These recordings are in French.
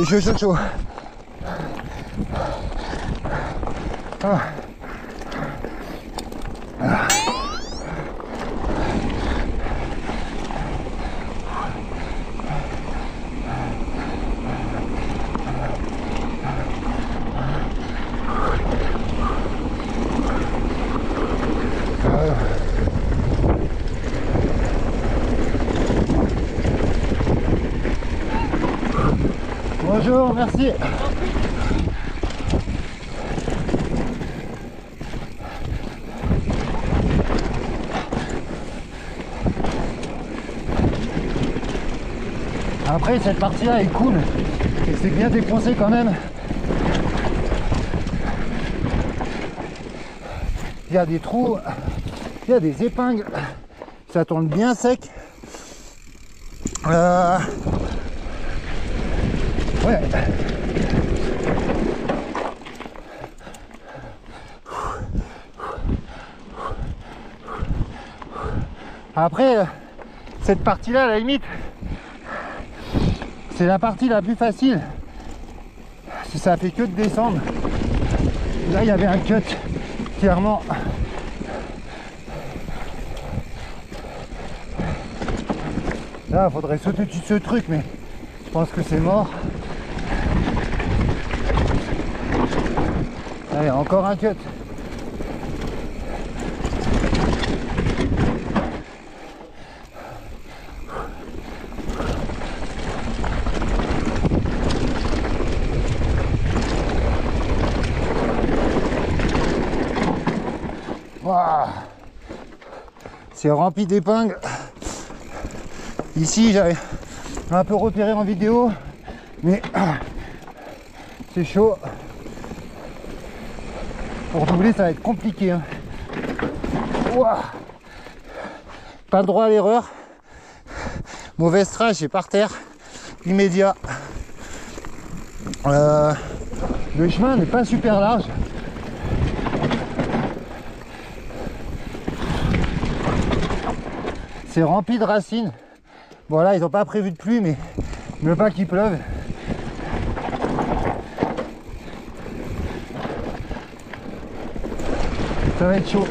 C'est chaud. Ah. Ah. Bonjour, merci. Après, cette partie-là est cool et c'est bien défoncé quand même. Il y a des trous, il y a des épingles, ça tourne bien sec. Ouais. Après, cette partie-là, à la limite, c'est la partie la plus facile. Si ça fait que de descendre. Là, il y avait un cut, clairement. Là, il faudrait sauter dessus de ce truc, mais je pense que c'est mort. Allez, encore un cut. Wow. C'est rempli d'épingles. Ici, j'avais un peu repéré en vidéo, mais c'est chaud. Pour doubler, ça va être compliqué. Hein. Wow. Pas le droit à l'erreur. Mauvaise trace, j'ai par terre. Immédiat. Le chemin n'est pas super large. C'est rempli de racines. Bon là, ils n'ont pas prévu de pluie, mais ne pas qu'il pleuve. Ça va être chaud.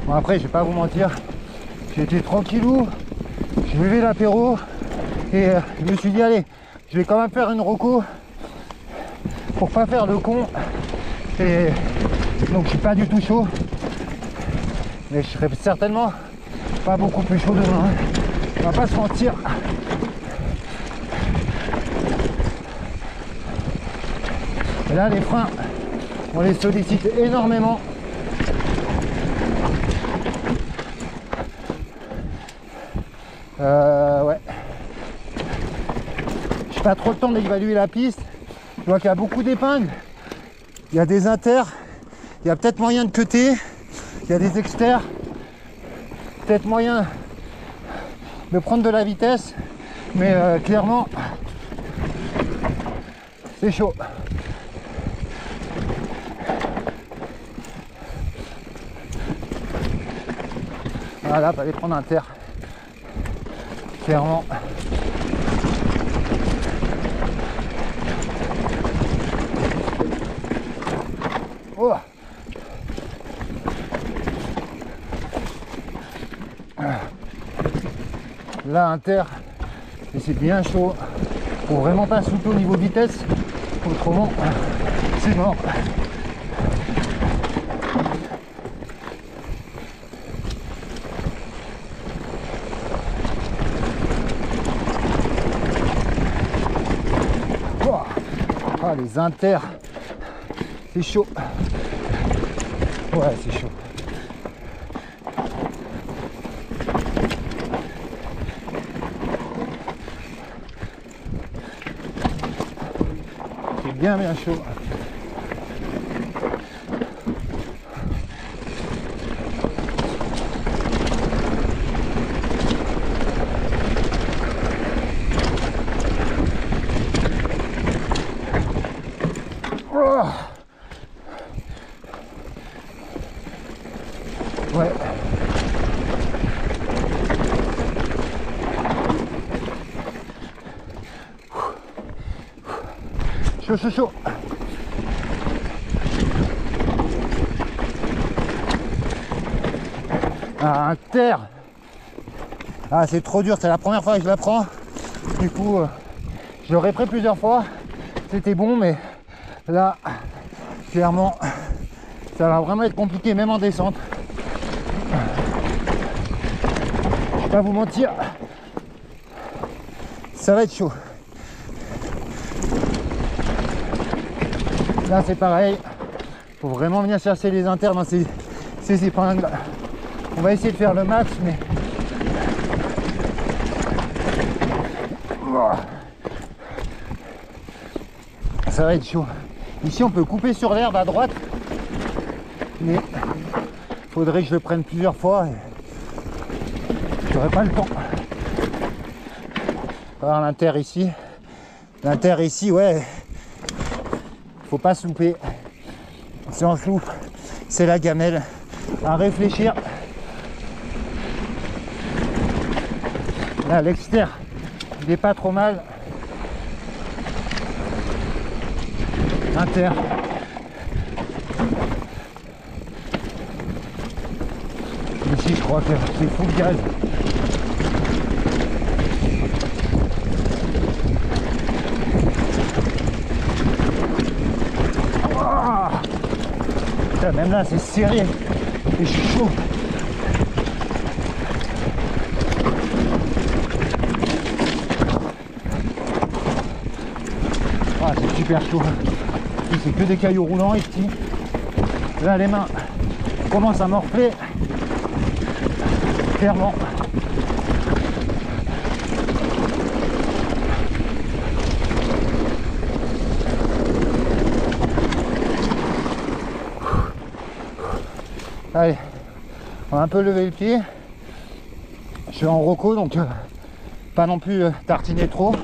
Bon après, je vais pas vous mentir, j'ai été tranquillou, j'ai levé l'apéro et je me suis dit allez, je vais quand même faire une reco pour pas faire le con. Et donc je suis pas du tout chaud, mais je serai certainement pas beaucoup plus chaud demain. On va pas se mentir. Et là, les freins, on les sollicite énormément. Ouais. J'ai pas trop le temps d'évaluer la piste. Je vois qu'il y a beaucoup d'épingles. Il y a des inters. Il y a peut-être moyen de cutter. Il y a des exters. Peut-être moyen de prendre de la vitesse. Mais clairement, c'est chaud. Voilà, fallait prendre un terre. Clairement. Oh. Là, un terre. Et c'est bien chaud. Faut vraiment pas souper au niveau vitesse. Autrement, c'est mort. Ah, les inters, c'est chaud. Ouais, c'est chaud. C'est bien chaud. Ouais. Chaud, chaud, chaud. Ah, un terre. Ah, c'est trop dur, c'est la première fois que je la prends. Du coup, je l'aurais pris plusieurs fois. C'était bon, mais là, clairement, ça va vraiment être compliqué, même en descente. Je vais pas vous mentir, ça va être chaud. Là, c'est pareil. Faut vraiment venir chercher les inters dans ces épingles. On va essayer de faire le max, mais ça va être chaud. Ici, on peut couper sur l'herbe à droite, mais faudrait que je le prenne plusieurs fois et j'aurai pas le temps. Alors l'inter ici, ouais, faut pas se louper. Si on se loupe, c'est la gamelle. À réfléchir. Là, l'extérieur, il est pas trop mal. Inter. Ici, je crois que c'est full gaz. Putain, même là, c'est serré. Et je suis chaud. Ah, c'est super chaud. C'est que des cailloux roulants ici. Là, les mains commencent à morfler. Clairement. Allez, on va un peu lever le pied. Je suis en roco, donc pas non plus tartiner trop.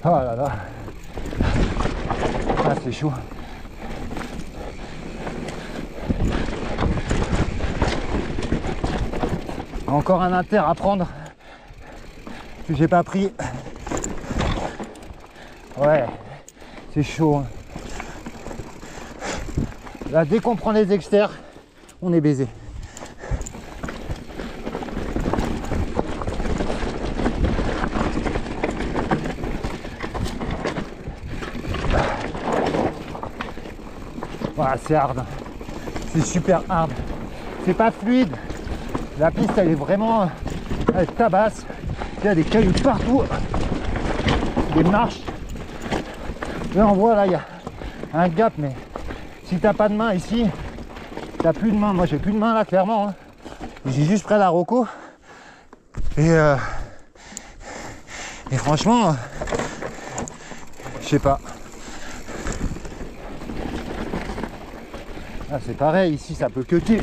Oh là là. Ah, c'est chaud. Encore un inter à prendre que j'ai pas pris. Ouais, c'est chaud. Là, dès qu'on prend les extérieurs, on est baisé. Voilà, c'est hard. C'est super hard. C'est pas fluide. La piste, elle est vraiment... Elle tabasse. Il y a des cailloux partout. Des marches. Là, on voit, là, il y a un gap, mais si t'as pas de main ici, t'as plus de main. Moi, j'ai plus de main, là, clairement. Hein. J'ai juste pris la roco. Et franchement, je sais pas. Ah, c'est pareil, ici ça peut cutter.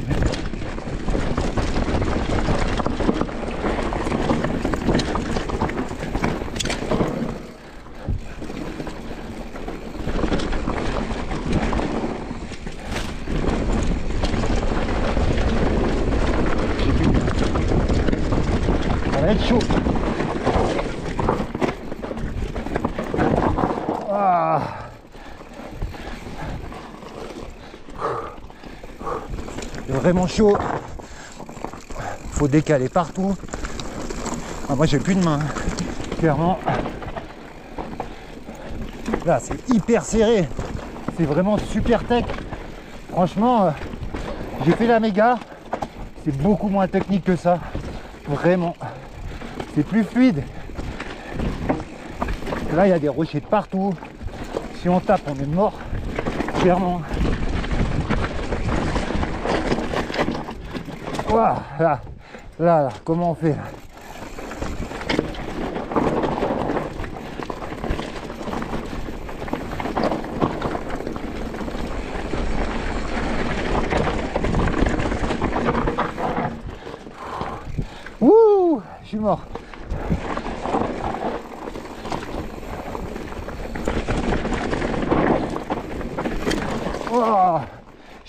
Ça va être chaud. Ah. Vraiment chaud, faut décaler partout. Ah, moi j'ai plus de main, clairement. Là c'est hyper serré, c'est vraiment super tech. Franchement, j'ai fait la méga, c'est beaucoup moins technique que ça, vraiment. C'est plus fluide. Là il y a des rochers de partout, si on tape on est mort, clairement. Wow, là, comment on fait là? Ouh, je suis mort.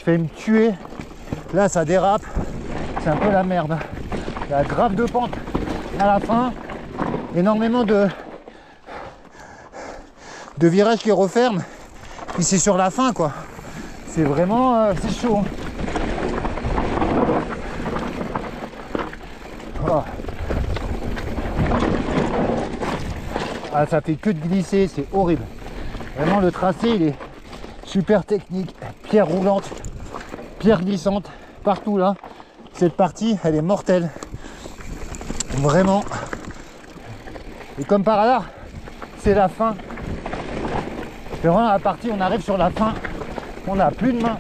failli me tuer. Là ça dérape, c'est un peu la merde. Il y a grave de pente à la fin, énormément de virages qui referment. Puis c'est sur la fin quoi. C'est vraiment c'est chaud. Oh. Ah, ça fait que de glisser, c'est horrible. Vraiment le tracé il est super technique. Pierre roulante, pierre glissante, partout là. Cette partie elle est mortelle. Vraiment. Et comme par hasard, c'est la fin. C'est vraiment la partie, on arrive sur la fin. On n'a plus de main.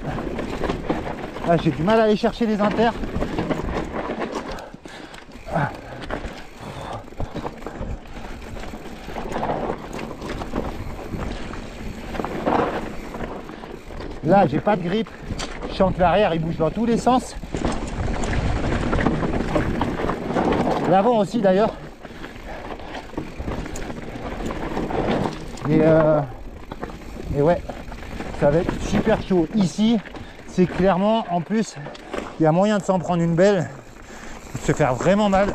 Ah, j'ai du mal à aller chercher les inters. Ah. Là, j'ai pas de grippe. Je sens que l'arrière, il bouge dans tous les sens. L'avant aussi, d'ailleurs. Et ouais, ça va être super chaud. Ici, c'est clairement, en plus, il y a moyen de s'en prendre une belle, de se faire vraiment mal.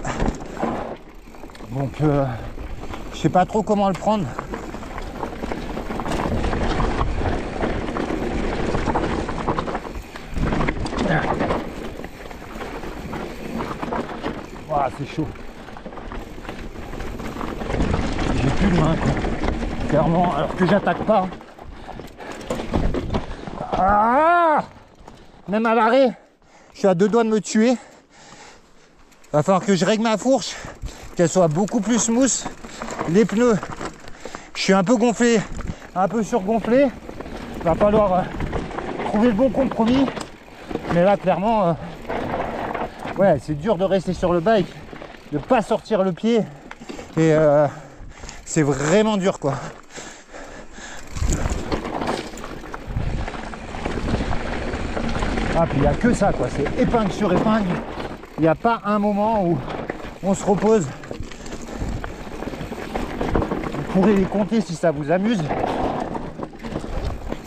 Donc, je sais pas trop comment le prendre. Wow, c'est chaud. J'ai plus de main, quoi. Clairement, alors que j'attaque pas. Ah, même à l'arrêt, je suis à 2 doigts de me tuer. Va falloir que je règle ma fourche, qu'elle soit beaucoup plus smooth. Les pneus, je suis un peu gonflé, un peu surgonflé. Va falloir trouver le bon compromis. Mais là, clairement, ouais, c'est dur de rester sur le bike, de pas sortir le pied. Et c'est vraiment dur, quoi. Ah, puis il n'y a que ça, quoi. C'est épingle sur épingle. Il n'y a pas un moment où on se repose. Vous pourrez les compter si ça vous amuse.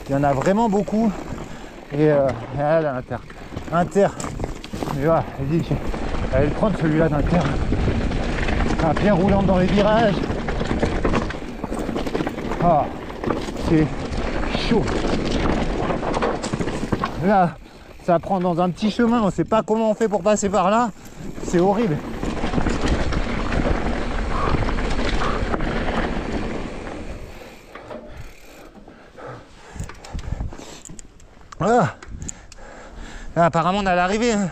Il y en a vraiment beaucoup. Et là, Inter. Mais voilà, allez le prendre celui-là d'Inter. Un bien roulant dans les virages. Ah, c'est chaud. Là, ça prend dans un petit chemin, on ne sait pas comment on fait pour passer par là. C'est horrible. Ah. Là, apparemment on a l'arrivée. Hein.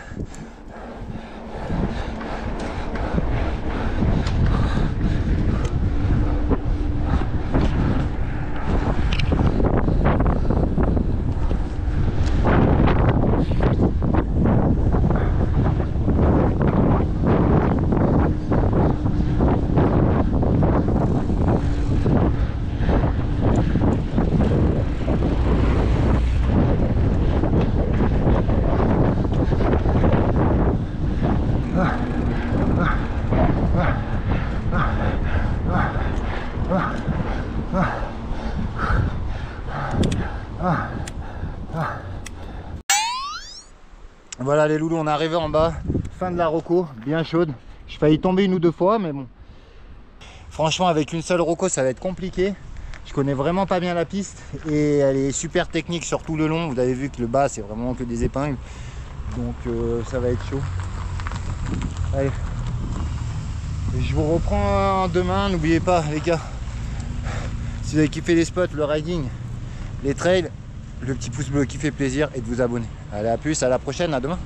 Voilà les loulous, on est arrivé en bas, fin de la roco, bien chaude. J'ai failli tomber 1 ou 2 fois, mais bon. Franchement, avec une seule roco, ça va être compliqué. Je connais vraiment pas bien la piste et elle est super technique sur tout le long. Vous avez vu que le bas, c'est vraiment que des épingles. Donc ça va être chaud. Allez. Je vous reprends demain. N'oubliez pas, les gars, si vous avez kiffé les spots, le riding, les trails, le petit pouce bleu qui fait plaisir et de vous abonner. Allez, à plus, à la prochaine, à demain.